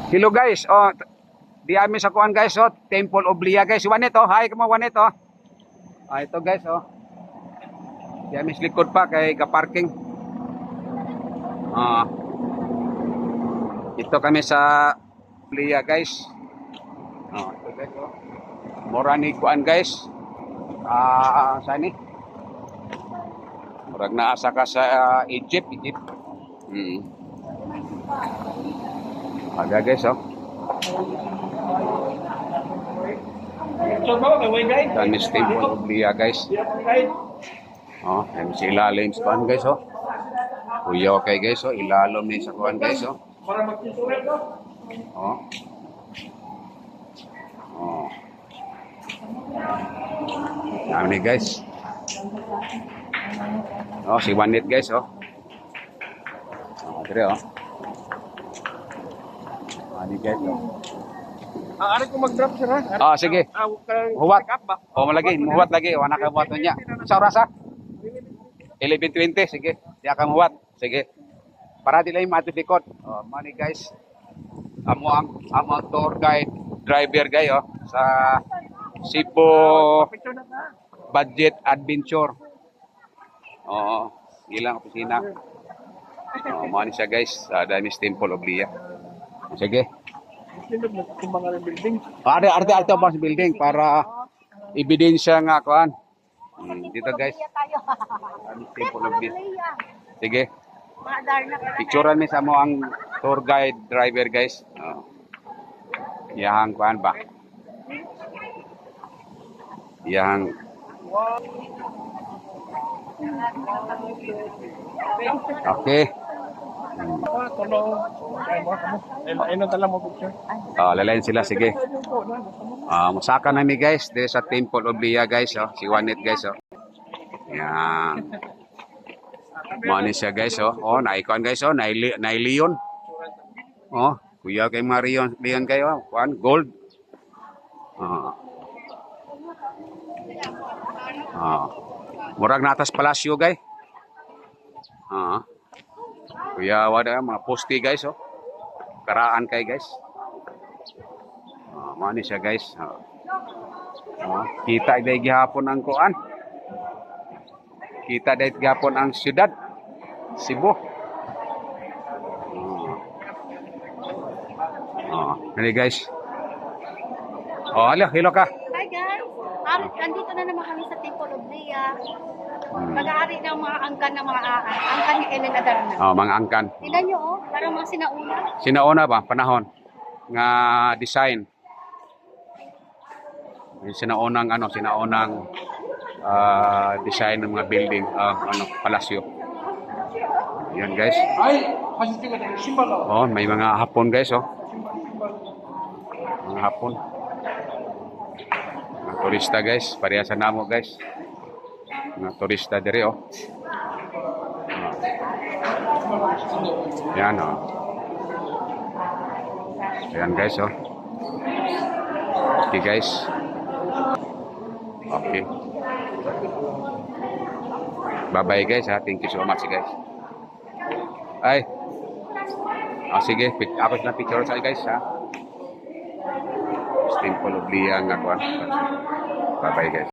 Hello guys, di amin sa kuan guys, Temple of Lea guys. Juanet hi kamo Juanet ito guys Di amin sa likod pa kay ka-parking. Ito kami sa Lea guys. Ito guys Mura ni kuan guys. Saan ni? Murag naasa ka sa Egypt. Aga guys Dami sa Temple of Lea guys. MC ilalim sa kuan guys Kuya okay guys ilalim ni sa kuan guys Dami guys. Si Juanet guys dire Ani guys Ari ko mag-drop sir ha? Sige. Huwat. Malagi, muhuwat lagi. Wala ka buhat niya. Sa oras 11:20. Sige. Di ka muhuwat. Sige. Para di lang matifikot. Money guys. Amo tour guide, driver guy sa Cebu Budget Adventure. Ilang opisina. Money siya guys. Sa Danis Temple of Lea. Sige. Arte ba sa building para ebidensya nga kuan. Dito guys. Temple of Lea. Sige. Picturean mi sa mo ang tour guide driver guys. Yang kuan ba? Yang Okay. Lalayan sila, sige. Musaka na mi guys, dito sa Temple of Lea guys, si Juanet guys, Yan. Mani siya guys, naikuan guys, nailiyon. Kuya kay Marion, liyon kayo, kuan gold. Murag natas palasyo guys. Kuya wada mga poste guys karaan kay guys. Mani siya guys. Kita day gihapon ang kuan. Kita day gihapon ang syudad Cebu. Ini guys. Hello ka. Hi guys. Nandito na naman kami sa Temple of Lea. Mag-aari ng mga angkan ni Ellen Adarna. Mga angkan. Tignan nyo parang mga sinauna. Sinauna ba panahon nga design? Sinaunang design ng mga building, palasyo. Yan guys. May mga hapon guys Mga hapon. Mga turista guys, pareha sa namo guys. Mga turista dire Yan Yan guys Okay guys. Okay. Bye-bye guys Thank you so much guys. Sige, ako na picture sa guys Temple of Lea nga kuan. Bye-bye guys.